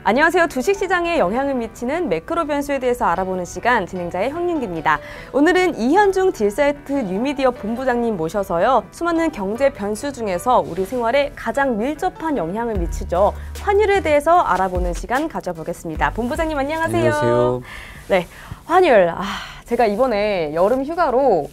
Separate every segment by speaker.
Speaker 1: 안녕하세요. 주식시장에 영향을 미치는 매크로 변수에 대해서 알아보는 시간, 진행자의 황윤기입니다. 오늘은 이현중 딜사이트 뉴미디어 본부장님 모셔서요. 수많은 경제 변수 중에서 우리 생활에 가장 밀접한 영향을 미치죠. 환율에 대해서 알아보는 시간 가져보겠습니다. 본부장님 안녕하세요.
Speaker 2: 안녕하세요.
Speaker 1: 네, 환율. 제가 이번에 여름 휴가로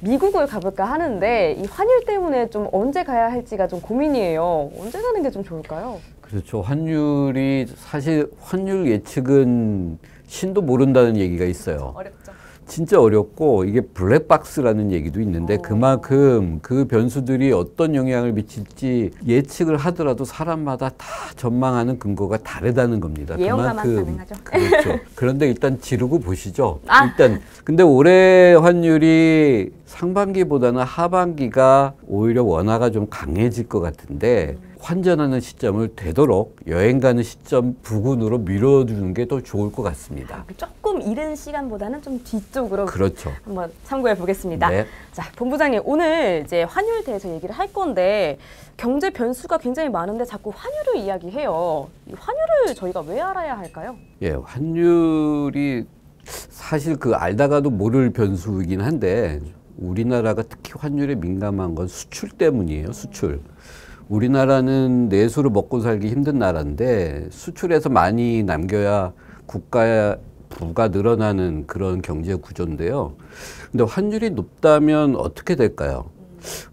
Speaker 1: 미국을 가볼까 하는데 이 환율 때문에 좀 언제 가야 할지가 좀 고민이에요. 언제 가는 게 좀 좋을까요?
Speaker 2: 그렇죠. 환율이 사실 환율 예측은 신도 모른다는 얘기가 있어요.
Speaker 1: 어렵죠.
Speaker 2: 진짜 어렵고 이게 블랙박스라는 얘기도 있는데 그만큼 그 변수들이 어떤 영향을 미칠지 예측을 하더라도 사람마다 다 전망하는 근거가 다르다는 겁니다.
Speaker 1: 예언가만 가능하죠.
Speaker 2: 그렇죠. 그런데 일단 지르고 보시죠. 일단 근데 올해 환율이 상반기보다는 하반기가 오히려 원화가 좀 강해질 것 같은데 환전하는 시점을 되도록 여행 가는 시점 부근으로 밀어주는 게 더 좋을 것 같습니다.
Speaker 1: 조금 이른 시간보다는 좀 뒤쪽으로
Speaker 2: 그렇죠.
Speaker 1: 한번 참고해 보겠습니다.
Speaker 2: 네.
Speaker 1: 자, 본부장님 오늘 이제 환율에 대해서 얘기를 할 건데 경제 변수가 굉장히 많은데 자꾸 환율을 이야기해요. 이 환율을 저희가 왜 알아야 할까요?
Speaker 2: 예, 환율이 사실 알다가도 모를 변수이긴 한데 우리나라가 특히 환율에 민감한 건 수출 때문이에요. 수출. 우리나라는 내수로 먹고 살기 힘든 나라인데 수출해서 많이 남겨야 국가의 부가 늘어나는 그런 경제 구조인데요. 근데 환율이 높다면 어떻게 될까요?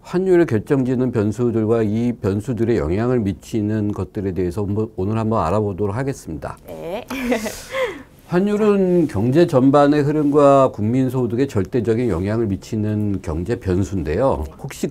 Speaker 2: 환율을 결정짓는 변수들과 이 변수들의 영향을 미치는 것들에 대해서 오늘 한번 알아보도록 하겠습니다.
Speaker 1: 네.
Speaker 2: 환율은 경제 전반의 흐름과 국민 소득에 절대적인 영향을 미치는 경제 변수인데요. 혹시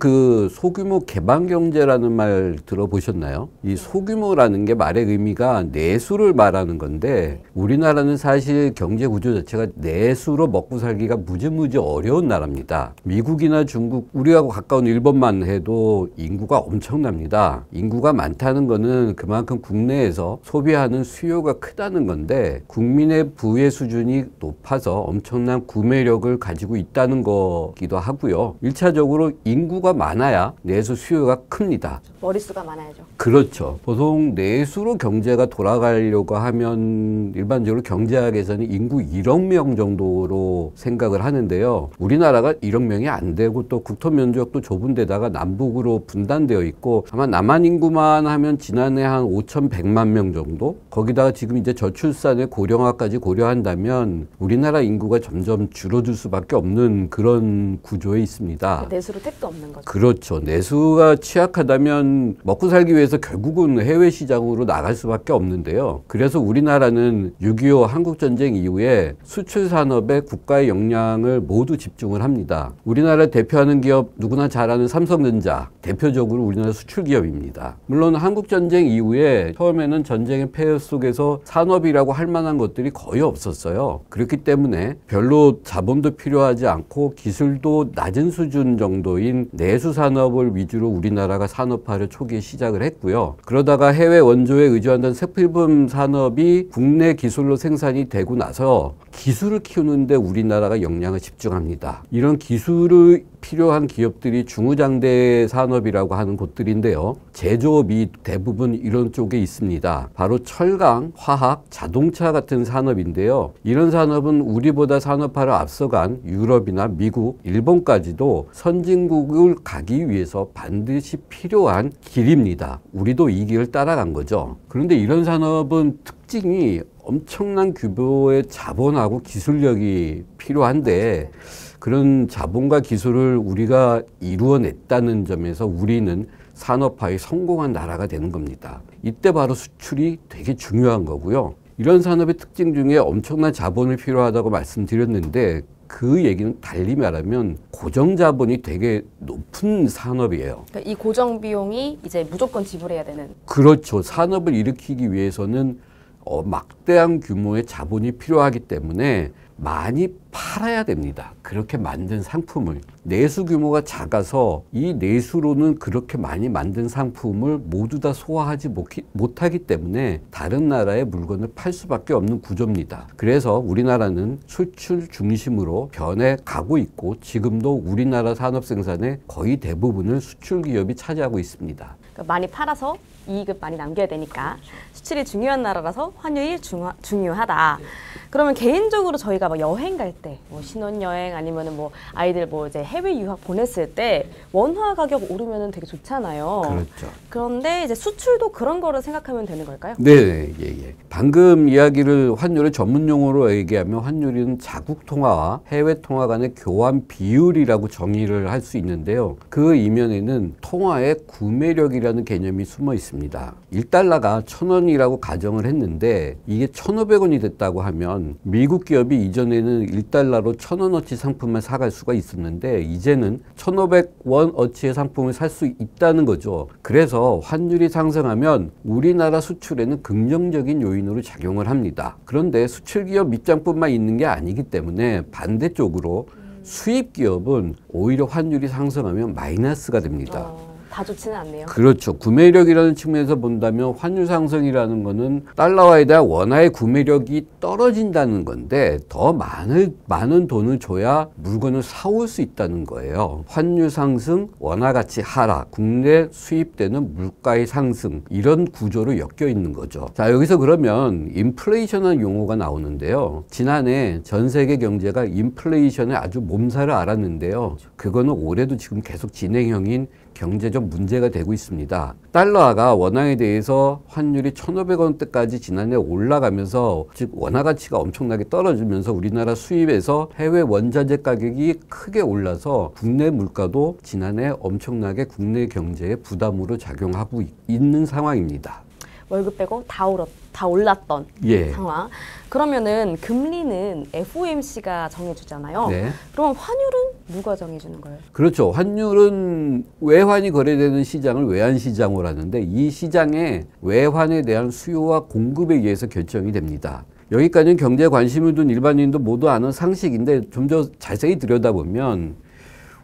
Speaker 2: 소규모 개방 경제라는 말 들어보셨나요? 이 소규모라는 게 말의 의미가 내수를 말하는 건데 우리나라는 사실 경제 구조 자체가 내수로 먹고 살기가 무지무지 어려운 나라입니다. 미국이나 중국, 우리하고 가까운 일본만 해도 인구가 엄청납니다. 인구가 많다는 거는 그만큼 국내에서 소비하는 수요가 크다는 건데 국민의 부의 수준이 높아서 엄청난 구매력을 가지고 있다는 거기도 하고요. 1차적으로 인구가 많아야 내수 수요가 큽니다.
Speaker 1: 머릿수가 많아야죠.
Speaker 2: 그렇죠. 보통 내수로 경제가 돌아가려고 하면 일반적으로 경제학에서는 인구 1억 명 정도로 생각을 하는데요. 우리나라가 1억 명이 안 되고 또 국토 면적도 좁은 데다가 남북으로 분단되어 있고 아마 남한 인구만 하면 지난해 한 5,100만 명 정도? 거기다가 지금 이제 저출산의 고령화까지 고려한다면 우리나라 인구가 점점 줄어들 수밖에 없는 그런 구조에 있습니다.
Speaker 1: 내수로 택도 없는 거죠.
Speaker 2: 그렇죠. 내수가 취약하다면 먹고 살기 위해서 결국은 해외 시장으로 나갈 수밖에 없는데요. 그래서 우리나라는 6.25 한국전쟁 이후에 수출 산업에 국가의 역량을 모두 집중을 합니다. 우리나라 대표하는 기업 누구나 잘 아는 삼성전자 대표적으로 우리나라 수출 기업입니다. 물론 한국전쟁 이후에 처음에는 전쟁의 폐해 속에서 산업이라고 할 만한 것들이 거의 없었어요. 그렇기 때문에 별로 자본도 필요하지 않고 기술도 낮은 수준 정도인 내수 산업을 위주로 우리나라가 산업화를 초기에 시작을 했고요. 그러다가 해외 원조에 의존하던 색필품 산업이 국내 기술로 생산이 되고 나서 기술을 키우는데 우리나라가 역량을 집중합니다. 이런 기술을 필요한 기업들이 중후장대 산업이라고 하는 곳들인데요. 제조업이 대부분 이런 쪽에 있습니다. 바로 철강, 화학, 자동차 같은 산업인데요. 이런 산업은 우리보다 산업화를 앞서간 유럽이나 미국, 일본까지도 선진국을 가기 위해서 반드시 필요한 길입니다. 우리도 이 길을 따라간 거죠. 그런데 이런 산업은 특징이 엄청난 규모의 자본하고 기술력이 필요한데 그런 자본과 기술을 우리가 이루어냈다는 점에서 우리는 산업화에 성공한 나라가 되는 겁니다. 이때 바로 수출이 되게 중요한 거고요. 이런 산업의 특징 중에 엄청난 자본이 필요하다고 말씀드렸는데 그 얘기는 달리 말하면 고정자본이 되게 높은 산업이에요.
Speaker 1: 그러니까 이 고정 비용이 이제 무조건 지불해야 되는.
Speaker 2: 그렇죠. 산업을 일으키기 위해서는 막대한 규모의 자본이 필요하기 때문에 많이 팔아야 됩니다. 그렇게 만든 상품을. 내수 규모가 작아서 이 내수로는 그렇게 많이 만든 상품을 모두 다 소화하지 못하기 때문에 다른 나라의 물건을 팔 수밖에 없는 구조입니다. 그래서 우리나라는 수출 중심으로 변해 가고 있고 지금도 우리나라 산업 생산의 거의 대부분을 수출 기업이 차지하고 있습니다.
Speaker 1: 그러니까 많이 팔아서 이익을 많이 남겨야 되니까 수출이 중요한 나라라서 환율이 중요하다. 그러면 개인적으로 저희가 막 여행 갈 때, 뭐 신혼여행 아니면은 뭐 아이들 뭐 이제 해외 유학 보냈을 때 원화 가격 오르면은 되게 좋잖아요.
Speaker 2: 그렇죠.
Speaker 1: 그런데 이제 수출도 그런 거를 생각하면 되는 걸까요?
Speaker 2: 네, 예. 방금 이야기를 환율의 전문 용어로 얘기하면 환율은 자국 통화와 해외 통화 간의 교환 비율이라고 정의를 할 수 있는데요. 그 이면에는 통화의 구매력이라는 개념이 숨어 있습니다. 1달러가 1,000원이라고 가정을 했는데 이게 1,500원이 됐다고 하면 미국 기업이 이전에는 1달러로 1,000원어치 상품을 사갈 수가 있었는데 이제는 1,500원어치의 상품을 살 수 있다는 거죠. 그래서 환율이 상승하면 우리나라 수출에는 긍정적인 요인으로 작용을 합니다. 그런데 수출 기업 입장뿐만 있는 게 아니기 때문에 반대쪽으로 수입 기업은 오히려 환율이 상승하면 마이너스가 됩니다.
Speaker 1: 다 좋지는 않네요.
Speaker 2: 그렇죠. 구매력이라는 측면에서 본다면 환율 상승이라는 거는 달러화에 대한 원화의 구매력이 떨어진다는 건데 더 많은 돈을 줘야 물건을 사올 수 있다는 거예요. 환율 상승, 원화 가치 하락, 국내 수입되는 물가의 상승 이런 구조로 엮여 있는 거죠. 자, 여기서 그러면 인플레이션이라는 용어가 나오는데요. 지난해 전 세계 경제가 인플레이션에 아주 몸살을 앓았는데요. 그거는 올해도 지금 계속 진행형인 경제적 문제가 되고 있습니다. 달러화가 원화에 대해서 환율이 1,500원대까지 지난해 올라가면서 즉 원화 가치가 엄청나게 떨어지면서 우리나라 수입에서 해외 원자재 가격이 크게 올라서 국내 물가도 지난해 엄청나게 국내 경제에 부담으로 작용하고 있는 상황입니다.
Speaker 1: 월급 빼고 다 올랐던
Speaker 2: 예.
Speaker 1: 상황. 그러면은 금리는 FOMC가 정해주잖아요.
Speaker 2: 네.
Speaker 1: 그럼 환율은 누가 정해주는 거예요?
Speaker 2: 그렇죠. 환율은 외환이 거래되는 시장을 외환시장으로 하는데 이 시장의 외환에 대한 수요와 공급에 의해서 결정이 됩니다. 여기까지는 경제에 관심을 둔 일반인도 모두 아는 상식인데 좀 더 자세히 들여다보면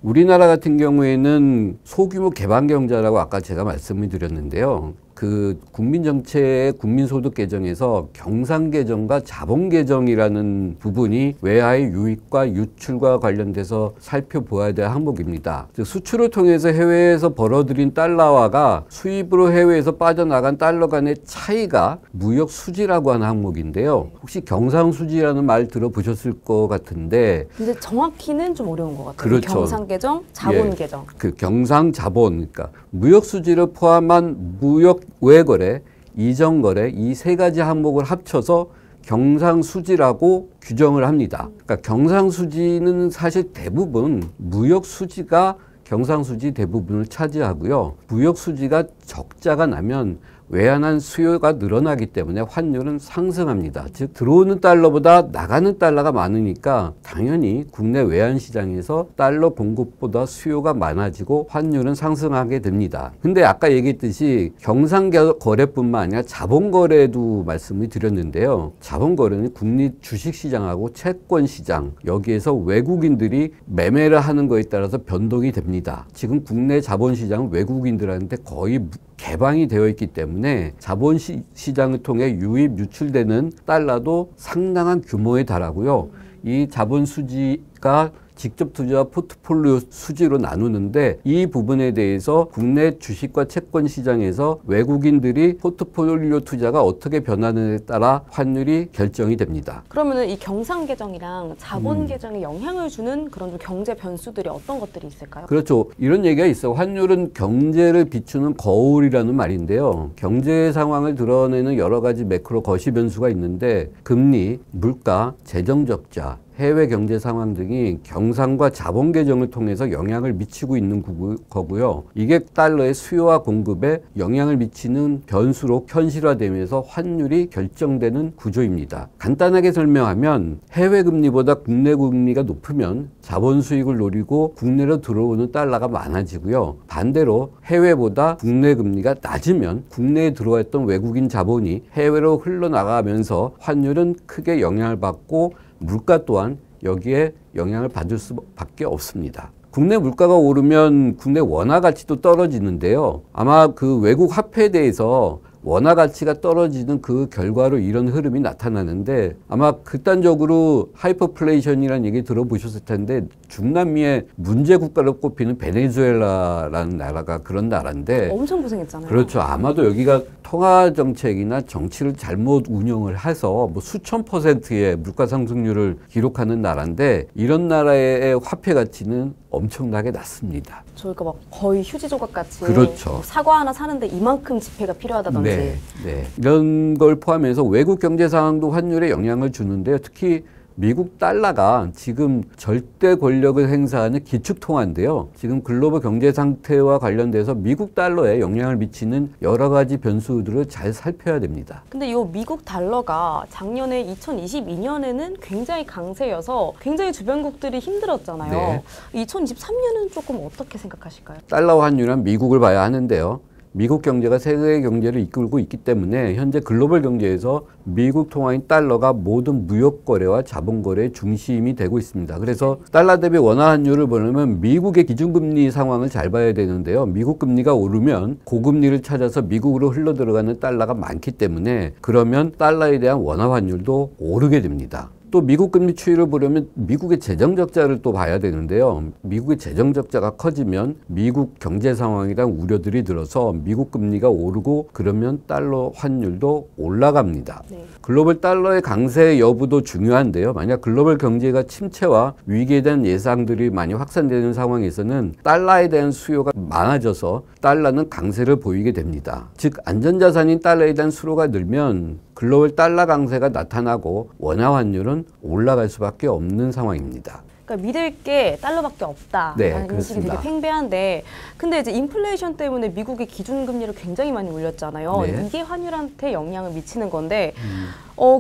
Speaker 2: 우리나라 같은 경우에는 소규모 개방경제라고 아까 제가 말씀을 드렸는데요. 그 국민정책의 국민소득 개정에서 경상개정과 자본개정이라는 부분이 외화의 유입과 유출과 관련돼서 살펴보아야 될 항목입니다. 즉 수출을 통해서 해외에서 벌어들인 달러화가 수입으로 해외에서 빠져나간 달러 간의 차이가 무역 수지라고 하는 항목인데요. 혹시 경상수지라는 말 들어보셨을 것 같은데
Speaker 1: 근데 정확히는 좀 어려운 것 같아요.
Speaker 2: 그렇죠.
Speaker 1: 경상개정, 자본개정.
Speaker 2: 예, 그 경상자본, 그러니까 무역수지를 포함한 무역 외거래, 이전거래 이 세 가지 항목을 합쳐서 경상수지라고 규정을 합니다. 그러니까 경상수지는 사실 대부분 무역수지가 경상수지 대부분을 차지하고요. 무역수지가 적자가 나면 외환한 수요가 늘어나기 때문에 환율은 상승합니다. 즉 들어오는 달러보다 나가는 달러가 많으니까 당연히 국내 외환 시장에서 달러 공급보다 수요가 많아지고 환율은 상승하게 됩니다. 근데 아까 얘기했듯이 경상거래뿐만 아니라 자본거래도 말씀을 드렸는데요. 자본거래는 국내 주식시장하고 채권시장 여기에서 외국인들이 매매를 하는 거에 따라서 변동이 됩니다. 지금 국내 자본시장은 외국인들한테 거의 개방이 되어 있기 때문에 자본시장을 통해 유입, 유출되는 달러도 상당한 규모에 달하고요. 이 자본 수지가 직접 투자와 포트폴리오 수지로 나누는데 이 부분에 대해서 국내 주식과 채권 시장에서 외국인들이 포트폴리오 투자가 어떻게 변하느냐에 따라 환율이 결정이 됩니다.
Speaker 1: 그러면은 이 경상개정이랑 자본개정에 영향을 주는 그런 좀 경제 변수들이 어떤 것들이 있을까요?
Speaker 2: 그렇죠. 이런 얘기가 있어요. 환율은 경제를 비추는 거울이라는 말인데요. 경제 상황을 드러내는 여러 가지 매크로 거시 변수가 있는데 금리, 물가, 재정 적자, 해외 경제 상황 등이 경상과 자본 개정을 통해서 영향을 미치고 있는 거고요. 이게 달러의 수요와 공급에 영향을 미치는 변수로 현실화되면서 환율이 결정되는 구조입니다. 간단하게 설명하면 해외 금리보다 국내 금리가 높으면 자본 수익을 노리고 국내로 들어오는 달러가 많아지고요. 반대로 해외보다 국내 금리가 낮으면 국내에 들어왔던 외국인 자본이 해외로 흘러나가면서 환율은 크게 영향을 받고 물가 또한 여기에 영향을 받을 수밖에 없습니다. 국내 물가가 오르면 국내 원화 가치도 떨어지는데요. 아마 그 외국 화폐에 대해서 원화 가치가 떨어지는 그 결과로 이런 흐름이 나타나는데 아마 극단적으로 하이퍼플레이션이라는 얘기 들어보셨을 텐데 중남미의 문제 국가로 꼽히는 베네수엘라라는 나라가 그런 나라인데
Speaker 1: 엄청 고생했잖아요.
Speaker 2: 그렇죠. 아마도 여기가 통화 정책이나 정치를 잘못 운영을 해서 뭐 수천 %의 물가 상승률을 기록하는 나라인데 이런 나라의 화폐 가치는 엄청나게 낮습니다.
Speaker 1: 저희가 막 거의 휴지 조각 같이
Speaker 2: 그렇죠.
Speaker 1: 사과 하나 사는데 이만큼 지폐가 필요하다든지.
Speaker 2: 네, 네. 이런 걸 포함해서 외국 경제 상황도 환율에 영향을 주는데요. 특히 미국 달러가 지금 절대 권력을 행사하는 기축통화인데요. 지금 글로벌 경제 상태와 관련돼서 미국 달러에 영향을 미치는 여러 가지 변수들을 잘 살펴야 됩니다.
Speaker 1: 근데 이 미국 달러가 작년에 2022년에는 굉장히 강세여서 굉장히 주변국들이 힘들었잖아요.
Speaker 2: 네.
Speaker 1: 2023년은 조금 어떻게 생각하실까요?
Speaker 2: 달러 환율은 미국을 봐야 하는데요. 미국 경제가 세계 경제를 이끌고 있기 때문에 현재 글로벌 경제에서 미국 통화인 달러가 모든 무역 거래와 자본 거래의 중심이 되고 있습니다. 그래서 달러 대비 원화 환율을 보려면 미국의 기준금리 상황을 잘 봐야 되는데요. 미국 금리가 오르면 고금리를 찾아서 미국으로 흘러들어가는 달러가 많기 때문에 그러면 달러에 대한 원화 환율도 오르게 됩니다. 또 미국 금리 추이를 보려면 미국의 재정 적자를 또 봐야 되는데요. 미국의 재정 적자가 커지면 미국 경제 상황에 대한 우려들이 들어서 미국 금리가 오르고 그러면 달러 환율도 올라갑니다.
Speaker 1: 네.
Speaker 2: 글로벌 달러의 강세 여부도 중요한데요. 만약 글로벌 경제가 침체와 위기에 대한 예상들이 많이 확산되는 상황에서는 달러에 대한 수요가 많아져서 달러는 강세를 보이게 됩니다. 즉 안전자산인 달러에 대한 수요가 늘면 글로벌 달러 강세가 나타나고 원화 환율은 올라갈 수밖에 없는 상황입니다.
Speaker 1: 그러니까 믿을 게 달러밖에 없다라는
Speaker 2: 네,
Speaker 1: 인식이
Speaker 2: 그렇습니다.
Speaker 1: 되게 팽배한데 근데 이제 인플레이션 때문에 미국의 기준금리를 굉장히 많이 올렸잖아요.
Speaker 2: 네.
Speaker 1: 이게 환율한테 영향을 미치는 건데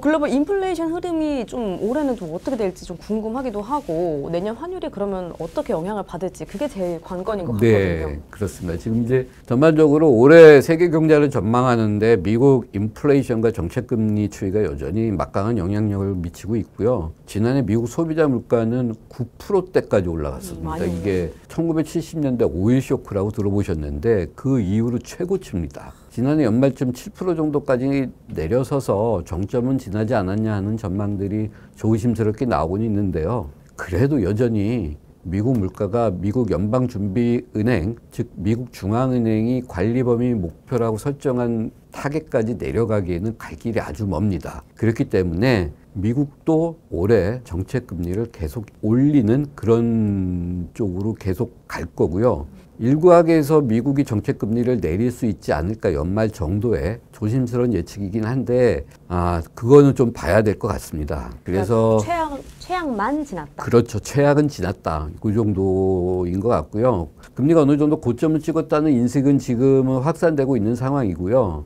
Speaker 1: 글로벌 인플레이션 흐름이 좀 올해는 좀 어떻게 될지 좀 궁금하기도 하고 내년 환율이 그러면 어떻게 영향을 받을지 그게 제일 관건인 것 같거든요.
Speaker 2: 네, 그렇습니다. 지금 이제 전반적으로 올해 세계 경제를 전망하는데 미국 인플레이션과 정책금리 추이가 여전히 막강한 영향력을 미치고 있고요. 지난해 미국 소비자 물가는 9%대까지 올라갔습니다.
Speaker 1: 많이
Speaker 2: 이게 1970년대 오일 쇼크라고 들어보셨는데 그 이후로 최고치입니다. 지난해 연말쯤 7% 정도까지 내려서서 정점은 지나지 않았냐 하는 전망들이 조심스럽게 나오곤 있는데요. 그래도 여전히 미국 물가가 미국 연방준비은행, 즉 미국 중앙은행이 관리 범위 목표라고 설정한 타겟까지 내려가기에는 갈 길이 아주 멉니다. 그렇기 때문에 미국도 올해 정책 금리를 계속 올리는 그런 쪽으로 계속 갈 거고요. 일부학에서 미국이 정책 금리를 내릴 수 있지 않을까 연말 정도의 조심스러운 예측이긴 한데 그거는 좀 봐야 될 것 같습니다. 그래서
Speaker 1: 최악만 지났다.
Speaker 2: 그렇죠. 최악은 지났다. 그 정도인 것 같고요. 금리가 어느 정도 고점을 찍었다는 인식은 지금은 확산되고 있는 상황이고요.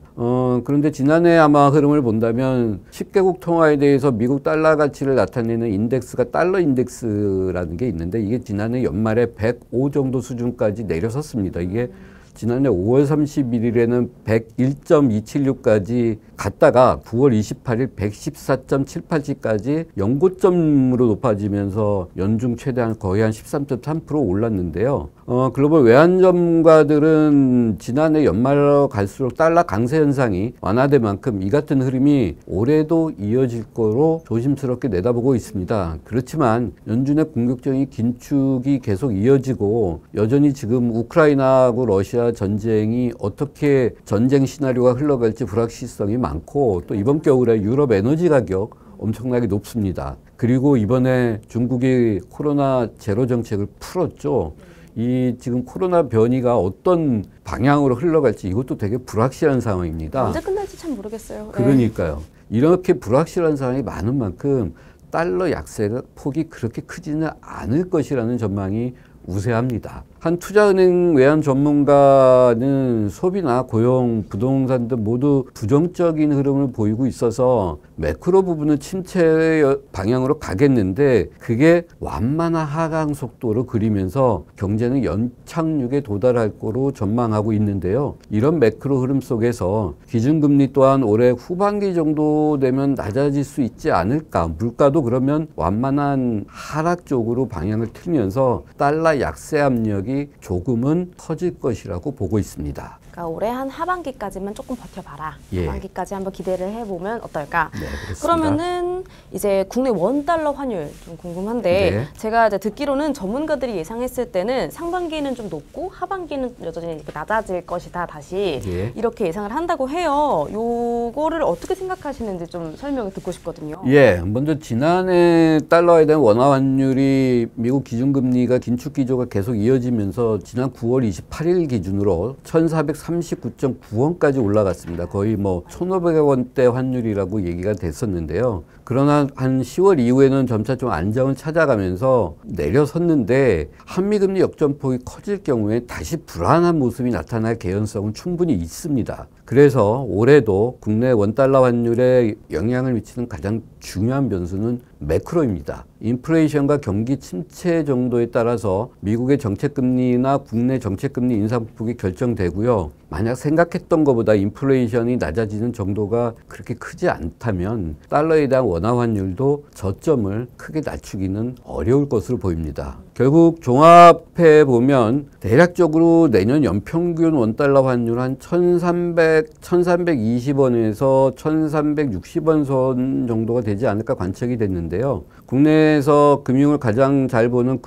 Speaker 2: 그런데 지난해 아마 흐름을 본다면 10개국 통화에 대해서 미국 달러 가치를 나타내는 인덱스가 달러 인덱스라는 게 있는데 이게 지난해 연말에 105 정도 수준까지 내려섰습니다. 이게 지난해 5월 31일에는 101.276까지 갔다가 9월 28일 114.78까지 연고점으로 높아지면서 연중 최대한 거의 한 13.3% 올랐는데요. 글로벌 외환 전문가들은 지난해 연말로 갈수록 달러 강세 현상이 완화된 만큼 이 같은 흐름이 올해도 이어질 거로 조심스럽게 내다보고 있습니다. 그렇지만 연준의 공격적인 긴축이 계속 이어지고 여전히 지금 우크라이나하고 러시아 전쟁이 어떻게 전쟁 시나리오가 흘러갈지 불확실성이 많고 또 이번 겨울에 유럽 에너지 가격 엄청나게 높습니다. 그리고 이번에 중국이 코로나 제로 정책을 풀었죠. 이 지금 코로나 변이가 어떤 방향으로 흘러갈지 이것도 되게 불확실한 상황입니다.
Speaker 1: 언제 끝날지 참 모르겠어요.
Speaker 2: 그러니까요. 이렇게 불확실한 상황이 많은 만큼 달러 약세가 폭이 그렇게 크지는 않을 것이라는 전망이 우세합니다. 한 투자은행 외환 전문가는 소비나 고용, 부동산 등 모두 부정적인 흐름을 보이고 있어서 매크로 부분은 침체 방향으로 가겠는데 그게 완만한 하강 속도로 그리면서 경제는 연착륙에 도달할 거로 전망하고 있는데요. 이런 매크로 흐름 속에서 기준금리 또한 올해 후반기 정도 되면 낮아질 수 있지 않을까. 물가도 그러면 완만한 하락 쪽으로 방향을 틀면서 달러 약세 압력이 조금은 커질 것이라고 보고 있습니다.
Speaker 1: 그러니까 올해 한 하반기까지만 조금 버텨봐라.
Speaker 2: 예.
Speaker 1: 하반기까지 한번 기대를 해보면 어떨까?
Speaker 2: 네, 그렇습니다.
Speaker 1: 그러면은 이제 국내 원달러 환율 좀 궁금한데
Speaker 2: 네.
Speaker 1: 제가 이제 듣기로는 전문가들이 예상했을 때는 상반기는 좀 높고 하반기는 여전히 이렇게 낮아질 것이다 다시
Speaker 2: 예.
Speaker 1: 이렇게 예상을 한다고 해요. 요거를 어떻게 생각하시는지 좀 설명을 듣고 싶거든요.
Speaker 2: 예, 먼저 지난해 달러에 대한 원화 환율이 미국 기준금리가 긴축 기조가 계속 이어지면서 지난 9월 28일 기준으로 1,439.9원까지 올라갔습니다. 거의 뭐 1,500원대 환율이라고 얘기가 됐었는데요. 그러나 한 10월 이후에는 점차 좀 안정을 찾아가면서 내려섰는데 한미금리 역전폭이 커질 경우에 다시 불안한 모습이 나타날 개연성은 충분히 있습니다. 그래서 올해도 국내 원달러 환율에 영향을 미치는 가장 중요한 변수는 매크로입니다. 인플레이션과 경기 침체 정도에 따라서 미국의 정책금리나 국내 정책금리 인상폭이 결정되고요. 만약 생각했던 것보다 인플레이션이 낮아지는 정도가 그렇게 크지 않다면 달러에 대한 원화 환율도 저점을 크게 낮추기는 어려울 것으로 보입니다. 결국 종합해 보면 대략적으로 내년 연평균 원달러 환율 한 1,320원에서 1,360원 선 정도가 되지 않을까 관측이 됐는데요. 국내에서 금융을 가장 잘 보는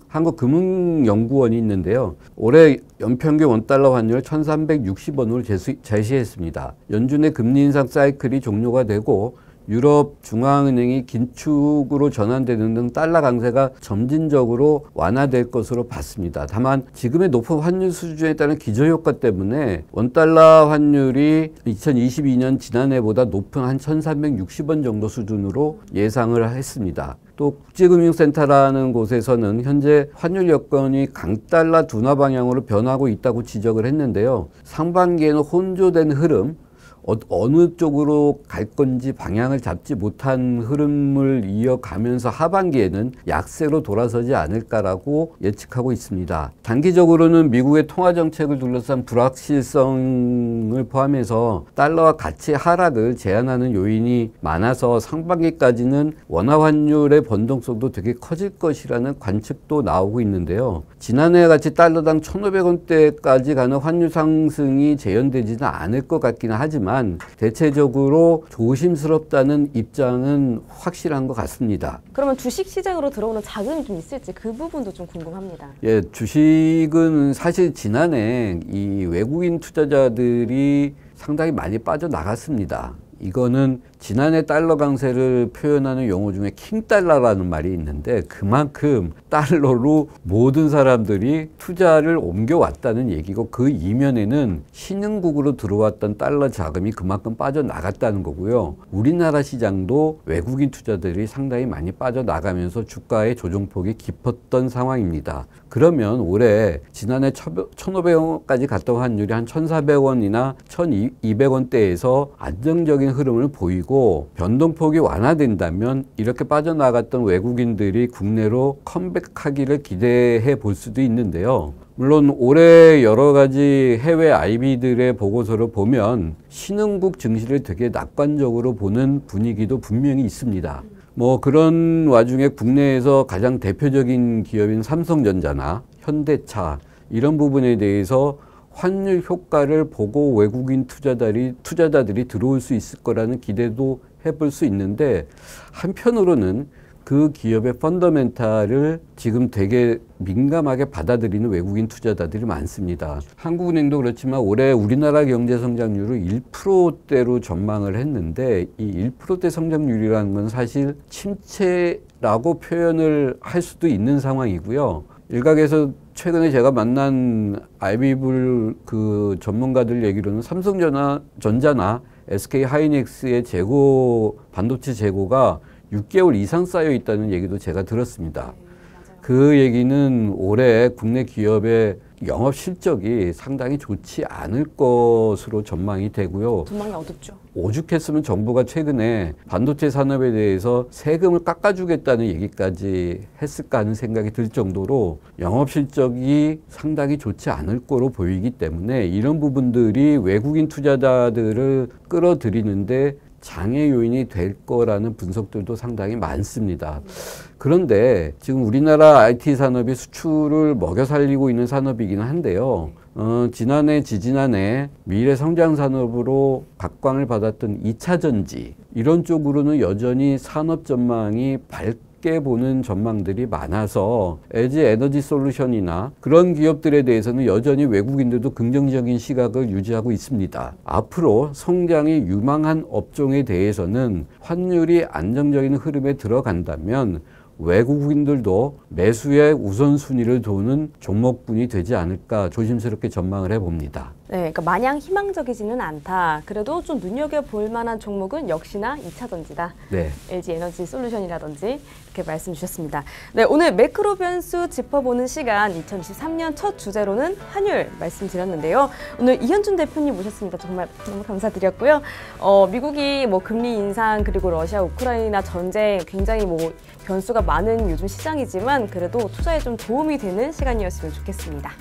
Speaker 2: 한국금융연구원이 있는데요. 올해 연평균 원달러 환율 1,360원으로 제시했습니다. 연준의 금리 인상 사이클이 종료가 되고 유럽 중앙은행이 긴축으로 전환되는 등 달러 강세가 점진적으로 완화될 것으로 봤습니다. 다만 지금의 높은 환율 수준에 따른 기저효과 때문에 원달러 환율이 2022년 지난해보다 높은 한 1,360원 정도 수준으로 예상을 했습니다. 또 국제금융센터라는 곳에서는 현재 환율 여건이 강달러 둔화 방향으로 변하고 있다고 지적을 했는데요. 상반기에는 혼조된 흐름, 어느 쪽으로 갈 건지 방향을 잡지 못한 흐름을 이어가면서 하반기에는 약세로 돌아서지 않을까라고 예측하고 있습니다. 단기적으로는 미국의 통화정책을 둘러싼 불확실성을 포함해서 달러와 가치 하락을 제한하는 요인이 많아서 상반기까지는 원화 환율의 변동성도 되게 커질 것이라는 관측도 나오고 있는데요. 지난해와 같이 달러당 1,500원대까지 가는 환율 상승이 재현되지는 않을 것 같기는 하지만 대체적으로 조심스럽다는 입장은 확실한 것 같습니다.
Speaker 1: 그러면 주식 시장으로 들어오는 자금이 좀 있을지 그 부분도 좀 궁금합니다.
Speaker 2: 예, 주식은 사실 지난해 이 외국인 투자자들이 상당히 많이 빠져나갔습니다. 이거는 지난해 달러 강세를 표현하는 용어 중에 킹달러라는 말이 있는데 그만큼 달러로 모든 사람들이 투자를 옮겨왔다는 얘기고 그 이면에는 신흥국으로 들어왔던 달러 자금이 그만큼 빠져나갔다는 거고요. 우리나라 시장도 외국인 투자들이 상당히 많이 빠져나가면서 주가의 조정폭이 깊었던 상황입니다. 그러면 올해 지난해 1,500원까지 갔던 환율이 한 1,400원이나 1,200원대에서 안정적인 흐름을 보이고 변동폭이 완화된다면 이렇게 빠져나갔던 외국인들이 국내로 컴백하기를 기대해 볼 수도 있는데요. 물론 올해 여러 가지 해외 IB들의 보고서를 보면 신흥국 증시를 되게 낙관적으로 보는 분위기도 분명히 있습니다. 뭐 그런 와중에 국내에서 가장 대표적인 기업인 삼성전자나 현대차 이런 부분에 대해서 환율 효과를 보고 외국인 투자자들이 들어올 수 있을 거라는 기대도 해볼 수 있는데 한편으로는 그 기업의 펀더멘탈을 지금 되게 민감하게 받아들이는 외국인 투자자들이 많습니다. 한국은행도 그렇지만 올해 우리나라 경제 성장률을 1%대로 전망을 했는데 이 1%대 성장률이라는 건 사실 침체라고 표현을 할 수도 있는 상황이고요. 일각에서 최근에 제가 만난 IB불 그 전문가들 얘기로는 삼성전자나 SK 하이닉스의 반도체 재고가 6개월 이상 쌓여 있다는 얘기도 제가 들었습니다. 그 얘기는 올해 국내 기업의 영업 실적이 상당히 좋지 않을 것으로 전망이 되고요.
Speaker 1: 전망이 어둡죠.
Speaker 2: 오죽했으면 정부가 최근에 반도체 산업에 대해서 세금을 깎아주겠다는 얘기까지 했을까 하는 생각이 들 정도로 영업 실적이 상당히 좋지 않을 거로 보이기 때문에 이런 부분들이 외국인 투자자들을 끌어들이는데 장애 요인이 될 거라는 분석들도 상당히 많습니다. 그런데 지금 우리나라 IT 산업이 수출을 먹여 살리고 있는 산업이기는 한데요. 지난해, 지지난해 미래 성장 산업으로 각광을 받았던 2차 전지 이런 쪽으로는 여전히 산업 전망이 밝게 보는 전망들이 많아서 LG 에너지 솔루션이나 그런 기업들에 대해서는 여전히 외국인들도 긍정적인 시각을 유지하고 있습니다. 앞으로 성장이 유망한 업종에 대해서는 환율이 안정적인 흐름에 들어간다면 외국인들도 매수의 우선순위를 두는 종목군이 되지 않을까 조심스럽게 전망을 해봅니다.
Speaker 1: 네, 그러니까 마냥 희망적이지는 않다. 그래도 좀 눈여겨볼 만한 종목은 역시나 2차 전지다.
Speaker 2: 네.
Speaker 1: LG 에너지 솔루션이라든지 이렇게 말씀 주셨습니다. 네, 오늘 매크로 변수 짚어보는 시간 2023년 첫 주제로는 환율 말씀드렸는데요. 오늘 이현준 대표님 모셨습니다. 정말 너무 감사드렸고요. 미국이 뭐 금리 인상 그리고 러시아 우크라이나 전쟁 굉장히 뭐 변수가 많은 요즘 시장이지만 그래도 투자에 좀 도움이 되는 시간이었으면 좋겠습니다.